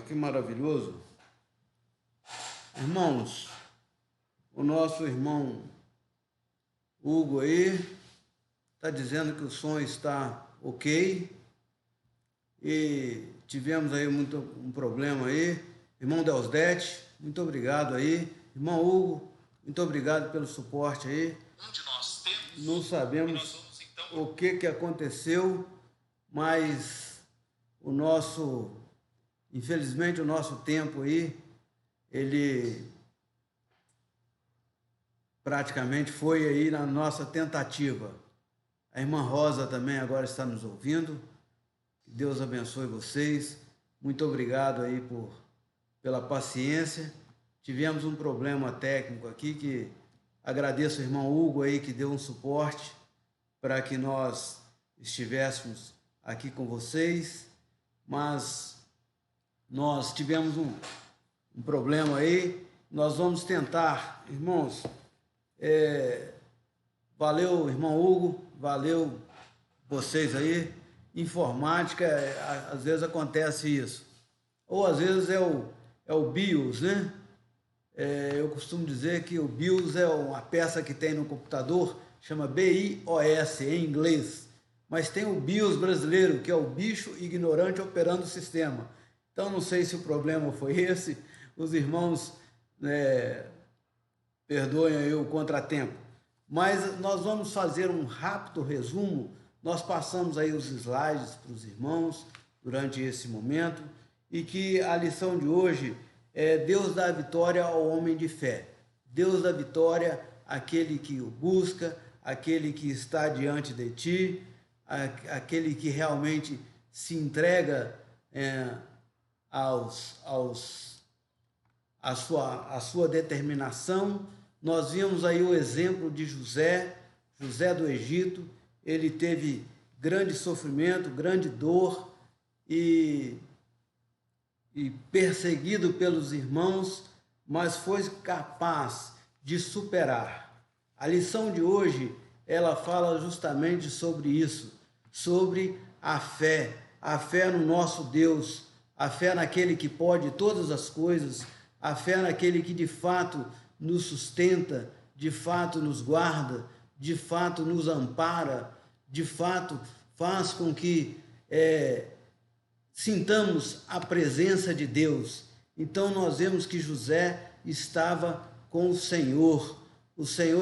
que maravilhoso. Irmãos, o nosso irmão Hugo aí está dizendo que o som está ok e tivemos aí um problema aí. Irmão Deusdete, muito obrigado aí. Irmão Hugo, muito obrigado pelo suporte aí. Não sabemos o que aconteceu, mas infelizmente o nosso tempo aí, ele praticamente foi aí na nossa tentativa. A irmã Rosa também agora está nos ouvindo. Que Deus abençoe vocês. Muito obrigado aí pela paciência. Tivemos um problema técnico aqui que agradeço ao irmão Hugo aí que deu um suporte para que nós estivéssemos aqui com vocês, mas nós tivemos um problema aí. Nós vamos tentar, irmãos. Valeu, irmão Hugo, valeu vocês aí. Informática, às vezes acontece isso. Ou às vezes é o BIOS, né? Eu costumo dizer que o BIOS é uma peça que tem no computador, chama BIOS em inglês. Mas tem o BIOS brasileiro, que é o bicho ignorante operando o sistema. Então não sei se o problema foi esse. Os irmãos perdoem aí o contratempo. Mas nós vamos fazer um rápido resumo. Nós passamos aí os slides para os irmãos durante esse momento e que a lição de hoje é Deus dá vitória ao homem de fé. Deus dá vitória àquele que o busca, àquele que está diante de ti, àquele que realmente se entrega a sua determinação. Nós vimos aí o exemplo de José do Egito. Ele teve grande sofrimento, grande dor e perseguido pelos irmãos, mas foi capaz de superar. A lição de hoje, ela fala justamente sobre isso, sobre a fé no nosso Deus, a fé naquele que pode todas as coisas, a fé naquele que de fato nos sustenta, de fato nos guarda, de fato nos ampara, de fato faz com que sintamos a presença de Deus. Então nós vemos que José estava com o Senhor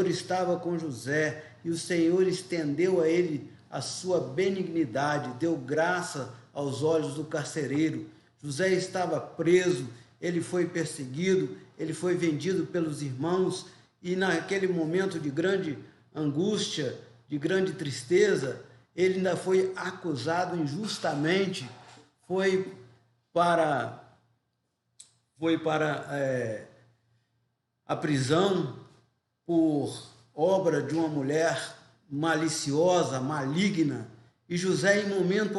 estava com José e o Senhor estendeu a ele a sua benignidade, deu graça aos olhos do carcereiro. José estava preso, ele foi perseguido, ele foi vendido pelos irmãos e naquele momento de grande angústia, de grande tristeza, ele ainda foi acusado injustamente, foi para a prisão por obra de uma mulher maliciosa, maligna, e José em momento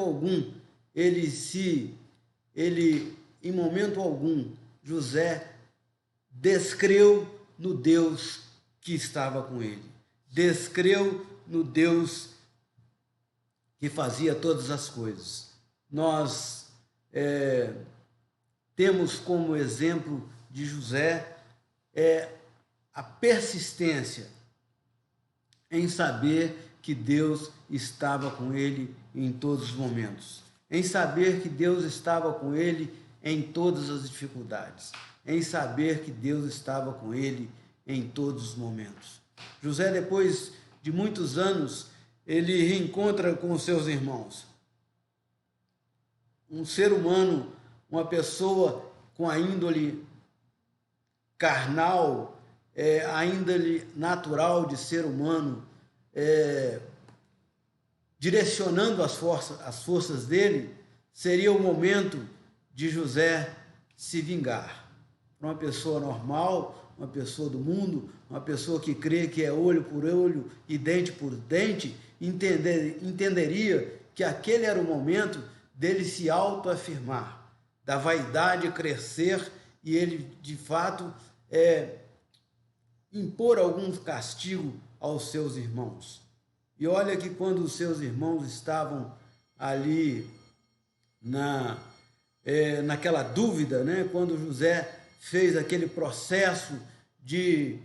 algum, José descreu no Deus que estava com ele, descreu no Deus que fazia todas as coisas. Nós temos como exemplo de José a persistência em saber que Deus estava com ele em todos os momentos, em saber que Deus estava com ele em todas as dificuldades, em saber que Deus estava com ele em todos os momentos. José, depois de muitos anos, ele reencontra com os seus irmãos. Um ser humano, uma pessoa com a índole carnal, a índole natural de ser humano, direcionando as forças dele, seria o momento de José se vingar. Para uma pessoa normal, uma pessoa do mundo, uma pessoa que crê que é olho por olho e dente por dente, entenderia que aquele era o momento dele se autoafirmar, da vaidade crescer e ele, de fato, impor algum castigo aos seus irmãos. E olha que quando os seus irmãos estavam ali naquela dúvida, né? Quando José fez aquele processo de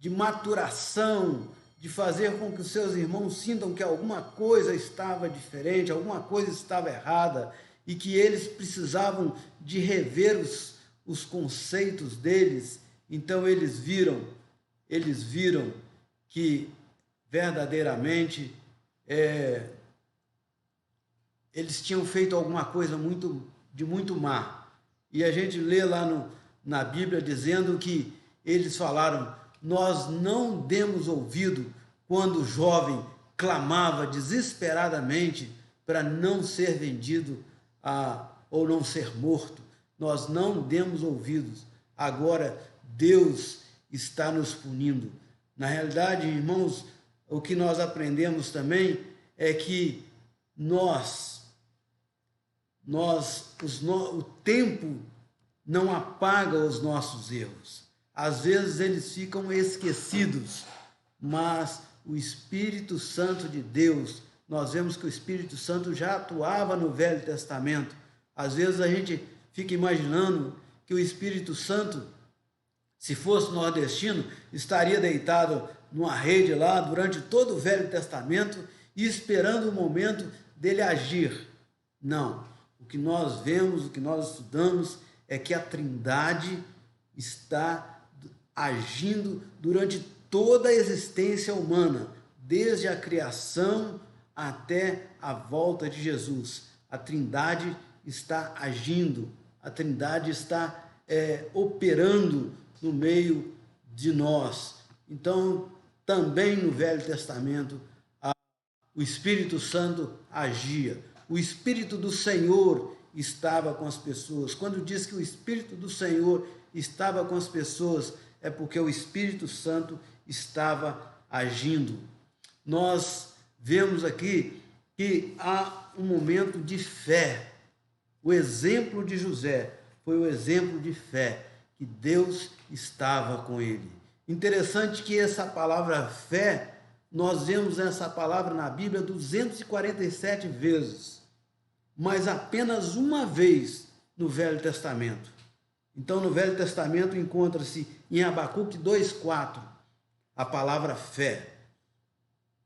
maturação, de fazer com que os seus irmãos sintam que alguma coisa estava diferente, alguma coisa estava errada, e que eles precisavam de rever os conceitos deles. Então eles viram que verdadeiramente eles tinham feito alguma coisa de muito má. E a gente lê lá na Bíblia dizendo que eles falaram: nós não demos ouvido quando o jovem clamava desesperadamente para não ser vendido ou não ser morto. Nós não demos ouvidos. Agora Deus está nos punindo. Na realidade, irmãos, o que nós aprendemos também é que o tempo não apaga os nossos erros. Às vezes eles ficam esquecidos, mas o Espírito Santo de Deus, nós vemos que o Espírito Santo já atuava no Velho Testamento. Às vezes a gente fica imaginando que o Espírito Santo, se fosse nordestino, estaria deitado numa rede lá durante todo o Velho Testamento e esperando o momento dele agir. Não. O que nós vemos, o que nós estudamos é que a Trindade está agindo durante toda a existência humana, desde a criação até a volta de Jesus. A Trindade está agindo, a Trindade está operando no meio de nós. Então, também no Velho Testamento, o Espírito Santo agia. O Espírito do Senhor estava com as pessoas. Quando diz que o Espírito do Senhor estava com as pessoas, é porque o Espírito Santo estava agindo. Nós vemos aqui que há um momento de fé. O exemplo de José foi o exemplo de fé, que Deus estava com ele. Interessante que essa palavra fé, nós vemos essa palavra na Bíblia 247 vezes, mas apenas uma vez no Velho Testamento. Então, no Velho Testamento encontra-se em Abacuque 2,4 a palavra fé.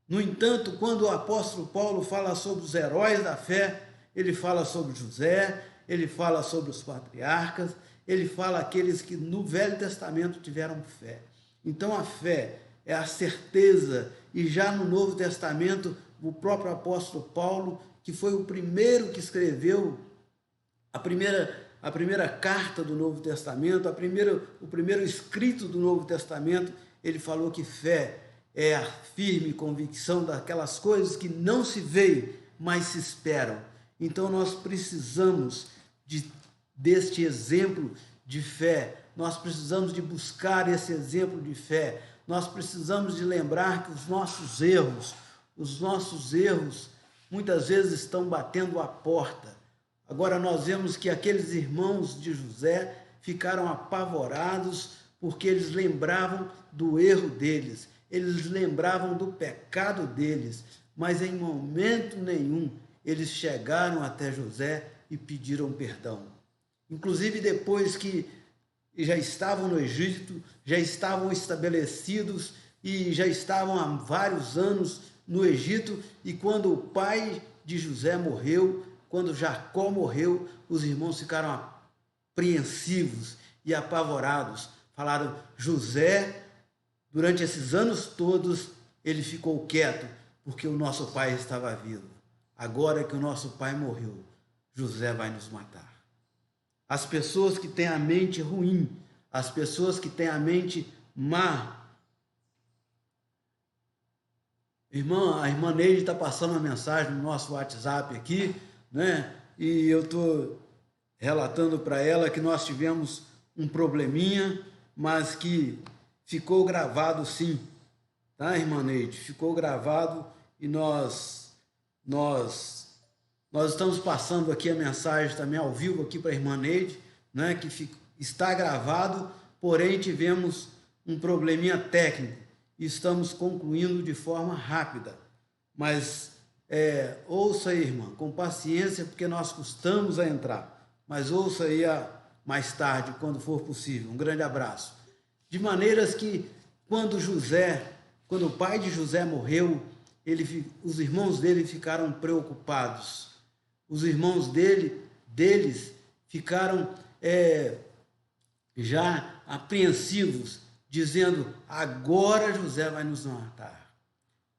No entanto, quando o apóstolo Paulo fala sobre os heróis da fé, ele fala sobre José, ele fala sobre os patriarcas, ele fala aqueles que no Velho Testamento tiveram fé. Então, a fé é a certeza, e já no Novo Testamento, o próprio apóstolo Paulo, que foi o primeiro que escreveu a primeira carta do Novo Testamento, o primeiro escrito do Novo Testamento, ele falou que fé é a firme convicção daquelas coisas que não se veem, mas se esperam. Então nós precisamos deste exemplo de fé, nós precisamos de buscar esse exemplo de fé, nós precisamos de lembrar que os nossos erros muitas vezes estão batendo a porta. Agora nós vemos que aqueles irmãos de José ficaram apavorados porque eles lembravam do erro deles, eles lembravam do pecado deles, mas em momento nenhum eles chegaram até José e pediram perdão. Inclusive depois que já estavam no Egito, já estavam estabelecidos e já estavam há vários anos no Egito, e quando o pai de José morreu, quando Jacó morreu, os irmãos ficaram apreensivos e apavorados. Falaram: José, durante esses anos todos, ele ficou quieto, porque o nosso pai estava vivo. Agora que o nosso pai morreu, José vai nos matar. As pessoas que têm a mente ruim, as pessoas que têm a mente má. A irmã Neide está passando uma mensagem no nosso WhatsApp aqui, né? E eu estou relatando para ela que nós tivemos um probleminha, mas que ficou gravado sim, tá, irmã Neide? Ficou gravado e nós estamos passando aqui a mensagem também ao vivo aqui para a irmã Neide, né? Que está gravado, porém tivemos um probleminha técnico e estamos concluindo de forma rápida, mas ouça aí, irmã, com paciência, porque nós custamos a entrar, mas ouça aí mais tarde, quando for possível. Um grande abraço. De maneiras que, quando o pai de José morreu, os irmãos dele ficaram preocupados. Os irmãos deles ficaram já apreensivos, dizendo: agora José vai nos matar.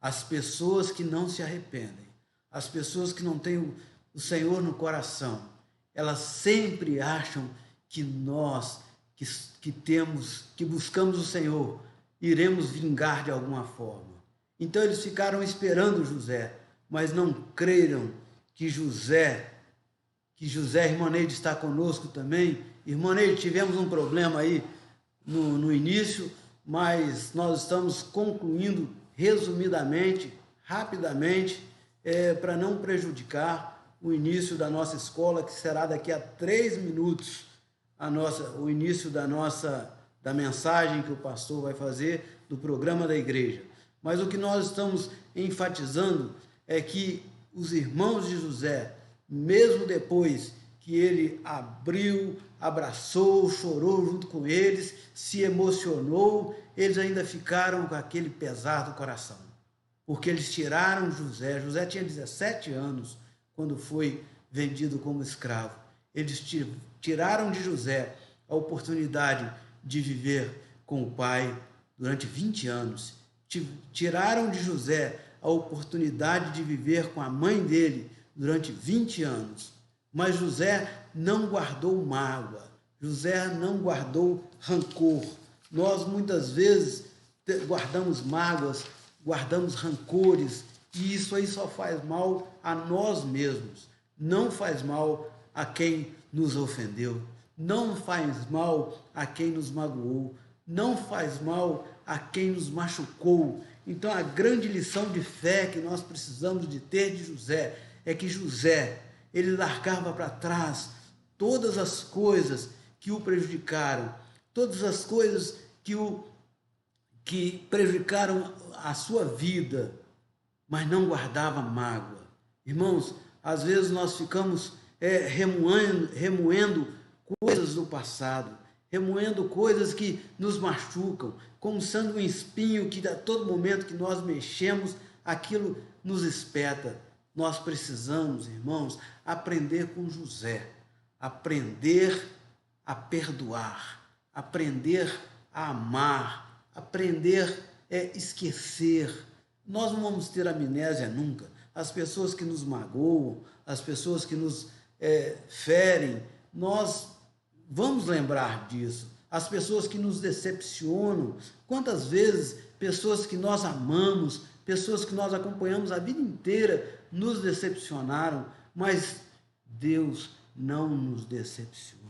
As pessoas que não se arrependem, as pessoas que não têm o Senhor no coração, elas sempre acham que nós, que buscamos o Senhor, iremos vingar de alguma forma. Então eles ficaram esperando José, mas não creram que José, irmã Neide, está conosco também. Irmã Neide, tivemos um problema aí no início, mas nós estamos concluindo resumidamente, rapidamente, para não prejudicar o início da nossa escola, que será daqui a 3 minutos, o início da mensagem que o pastor vai fazer do programa da igreja. Mas o que nós estamos enfatizando é que os irmãos de José, mesmo depois que ele abriu, abraçou, chorou junto com eles, se emocionou, eles ainda ficaram com aquele pesar do coração. Porque eles tiraram José. José tinha 17 anos quando foi vendido como escravo. Eles tiraram de José a oportunidade de viver com o pai durante 20 anos. Tiraram de José a oportunidade de viver com a mãe dele durante 20 anos. Mas José não guardou mágoa, José não guardou rancor. Nós muitas vezes guardamos mágoas, guardamos rancores, e isso aí só faz mal a nós mesmos. Não faz mal a quem nos ofendeu, não faz mal a quem nos magoou, não faz mal a quem nos machucou. Então a grande lição de fé que nós precisamos de ter de José é que José, ele largava para trás todas as coisas que o prejudicaram, todas as coisas que prejudicaram a sua vida, mas não guardava mágoa. Irmãos, às vezes nós ficamos remoendo coisas do passado, remoendo coisas que nos machucam, como sendo um espinho que a todo momento que nós mexemos, aquilo nos espeta. Nós precisamos, irmãos, aprender com José, aprender a perdoar, aprender a amar, aprender a esquecer. Nós não vamos ter amnésia nunca. As pessoas que nos magoam, as pessoas que nos ferem, nós vamos lembrar disso. As pessoas que nos decepcionam, quantas vezes pessoas que nós amamos, pessoas que nós acompanhamos a vida inteira, nos decepcionaram, mas Deus não nos decepciona.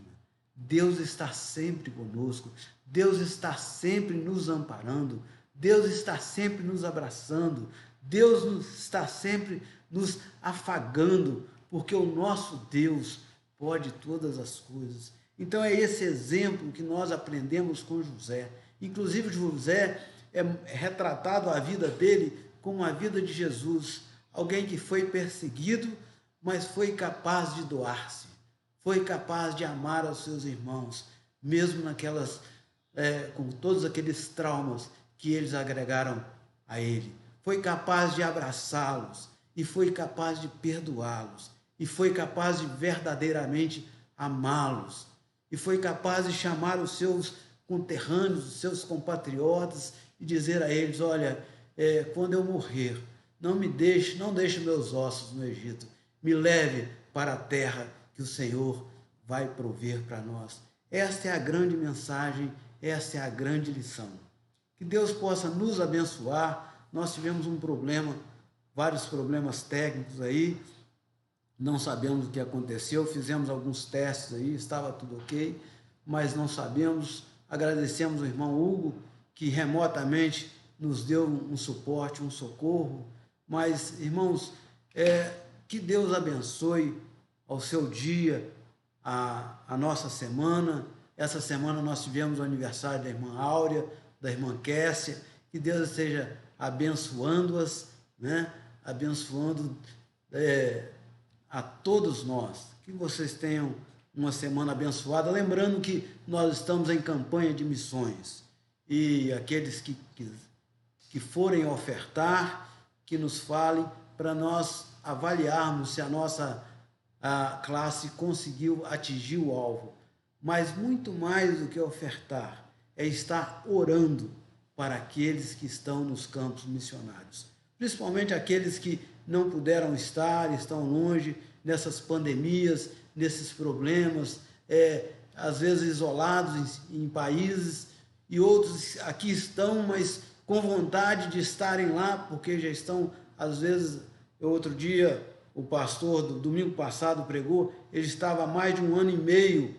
Deus está sempre conosco, Deus está sempre nos amparando, Deus está sempre nos abraçando, Deus está sempre nos afagando, porque o nosso Deus pode todas as coisas. Então é esse exemplo que nós aprendemos com José. Inclusive José é retratado a vida dele como a vida de Jesus, alguém que foi perseguido, mas foi capaz de doar-se, foi capaz de amar aos seus irmãos, mesmo com todos aqueles traumas que eles agregaram a ele. Foi capaz de abraçá-los e foi capaz de perdoá-los e foi capaz de verdadeiramente amá-los e foi capaz de chamar os seus conterrâneos, os seus compatriotas e dizer a eles: olha, quando eu morrer, não deixe meus ossos no Egito, me leve para a terra que o Senhor vai prover para nós. Esta é a grande mensagem, esta é a grande lição. Que Deus possa nos abençoar. Nós tivemos um problema, vários problemas técnicos aí, não sabemos o que aconteceu, fizemos alguns testes aí, estava tudo ok, mas não sabemos. Agradecemos ao irmão Hugo, que remotamente nos deu um suporte, um socorro. Mas, irmãos, que Deus abençoe ao seu dia, a nossa semana. Essa semana nós tivemos o aniversário da irmã Áurea, da irmã Kessia. Que Deus esteja abençoando-as, né? abençoando a todos nós. Que vocês tenham uma semana abençoada. Lembrando que nós estamos em campanha de missões. E aqueles que forem ofertar, que nos falem para nós avaliarmos se a nossa classe conseguiu atingir o alvo. Mas muito mais do que ofertar, é estar orando para aqueles que estão nos campos missionários. Principalmente aqueles que não puderam estar, estão longe, nessas pandemias, nesses problemas, às vezes isolados em países, e outros aqui estão, mas com vontade de estarem lá, porque já estão, às vezes, outro dia, o pastor, do domingo passado, pregou, ele estava há mais de um ano e meio,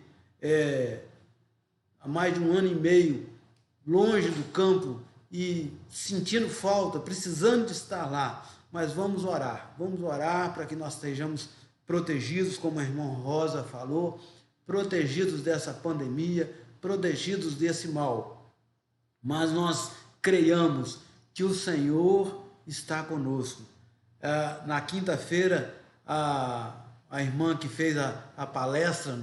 longe do campo e sentindo falta, precisando de estar lá. Mas vamos orar para que nós estejamos protegidos, como a irmã Rosa falou, protegidos dessa pandemia, protegidos desse mal. Mas nós creiamos que o Senhor está conosco. Na quinta-feira, a irmã que fez a palestra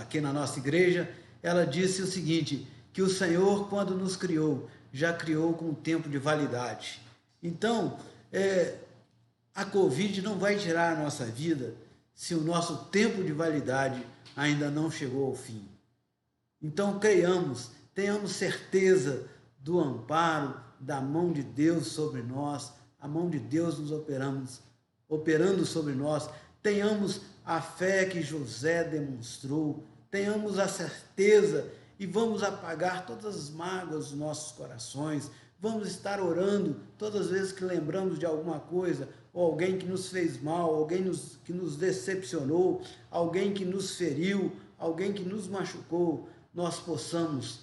aqui na nossa igreja, ela disse o seguinte, que o Senhor, quando nos criou, já criou com um tempo de validade. Então, a Covid não vai tirar a nossa vida se o nosso tempo de validade ainda não chegou ao fim. Então, creiamos, tenhamos certeza do amparo, da mão de Deus sobre nós, a mão de Deus nos operando sobre nós. Tenhamos a fé que José demonstrou, tenhamos a certeza e vamos apagar todas as mágoas dos nossos corações. Vamos estar orando todas as vezes que lembramos de alguma coisa, ou alguém que nos fez mal, alguém que nos decepcionou, alguém que nos feriu, alguém que nos machucou, nós possamos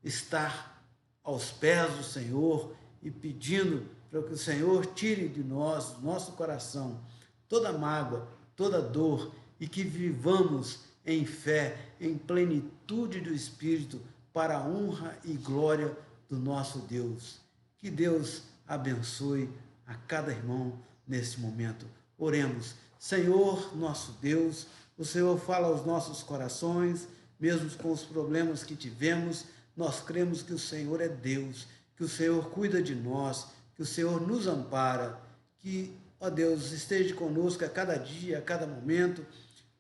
estar aos pés do Senhor e pedindo para que o Senhor tire de nós, do nosso coração, toda mágoa, toda dor, e que vivamos em fé, em plenitude do Espírito, para a honra e glória do nosso Deus. Que Deus abençoe a cada irmão nesse momento. Oremos. Senhor, nosso Deus, o Senhor fala aos nossos corações, mesmo com os problemas que tivemos, nós cremos que o Senhor é Deus, que o Senhor cuida de nós, que o Senhor nos ampara, que, ó Deus, esteja conosco a cada dia, a cada momento,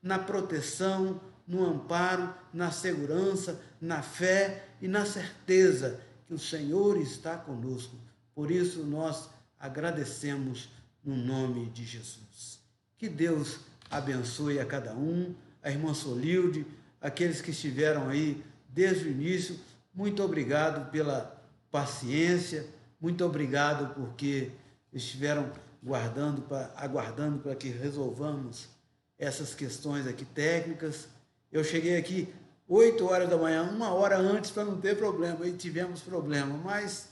na proteção, no amparo, na segurança, na fé e na certeza que o Senhor está conosco. Por isso nós agradecemos no nome de Jesus. Que Deus abençoe a cada um, a irmã Solilde, aqueles que estiveram aí desde o início. Muito obrigado pela paciência, muito obrigado porque estiveram aguardando para que resolvamos essas questões aqui técnicas. Eu cheguei aqui 8 horas da manhã, 1 hora antes para não ter problema, e tivemos problema, mas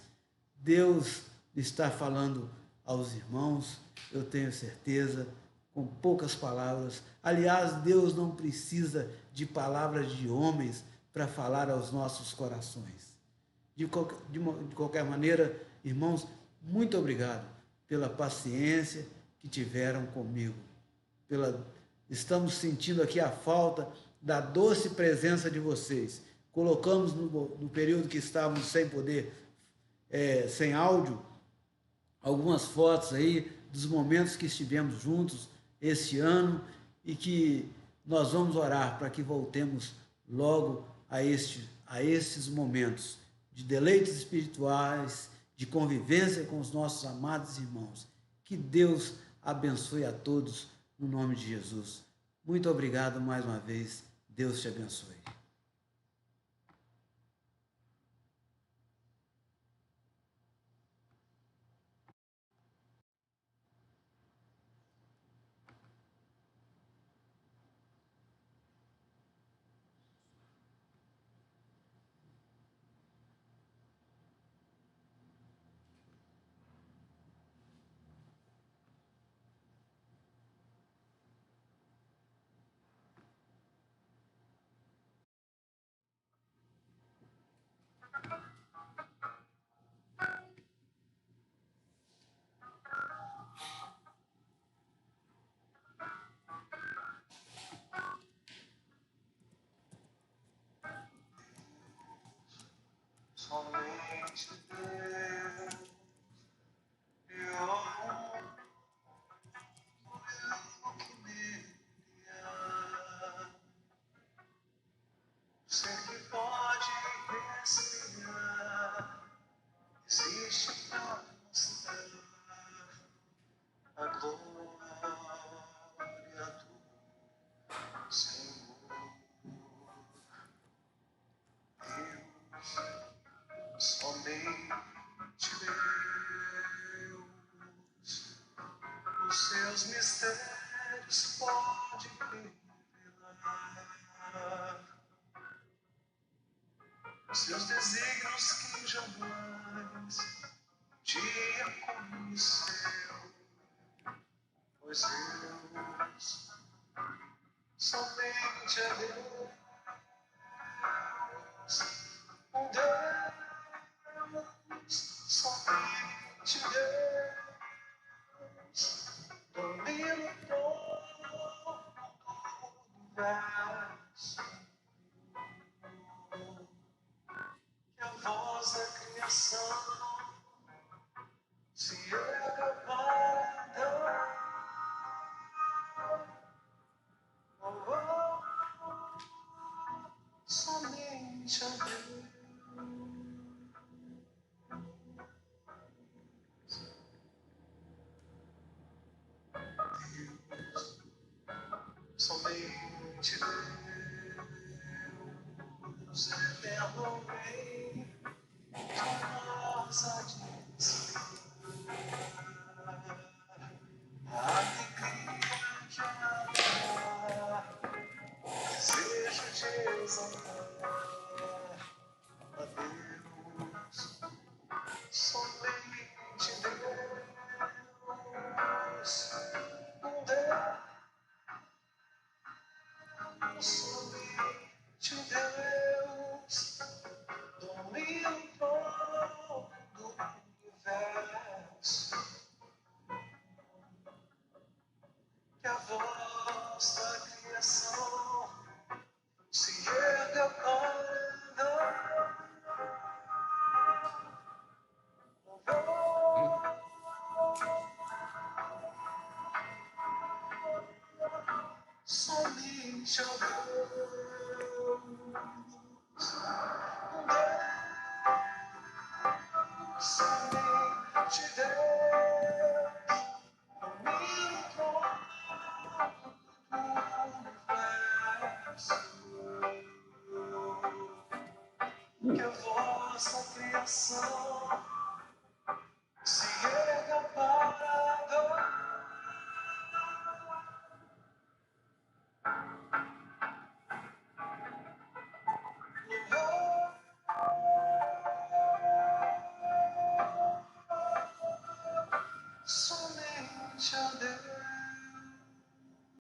Deus está falando aos irmãos, eu tenho certeza, com poucas palavras. Aliás, Deus não precisa de palavras de homens para falar aos nossos corações. De qualquer maneira, irmãos, muito obrigado pela paciência que tiveram comigo. Estamos sentindo aqui a falta da doce presença de vocês. Colocamos no período que estávamos sem poder, sem áudio, algumas fotos aí dos momentos que estivemos juntos esse ano, e que nós vamos orar para que voltemos logo a estes momentos de deleites espirituais, de convivência com os nossos amados irmãos. Que Deus abençoe a todos no nome de Jesus. Muito obrigado mais uma vez. Deus te abençoe. somente Deus, eu que nele há, ser que pode respirar, existe para mostrar a glória do Senhor. Deus, somente Deus, os seus mistérios pode revelar, os seus desígnios que jamais um dia conheceu, pois Deus, somente é Deus, um Deus, somente Deus, domina todo o universo, que a voz da criação se erga para dar. Somente a Deus, somente Deus, eterno Rei, que nós há de ensinar, a alegria que há desejo de exaltar a Deus, somente Deus, um Deus, somente Deus, domina todo o universo, que a voz da criação se erga para somente a Deus, somente Deus, domina todo o universo, que a voz da criação se erga para louvar, somente a Deus.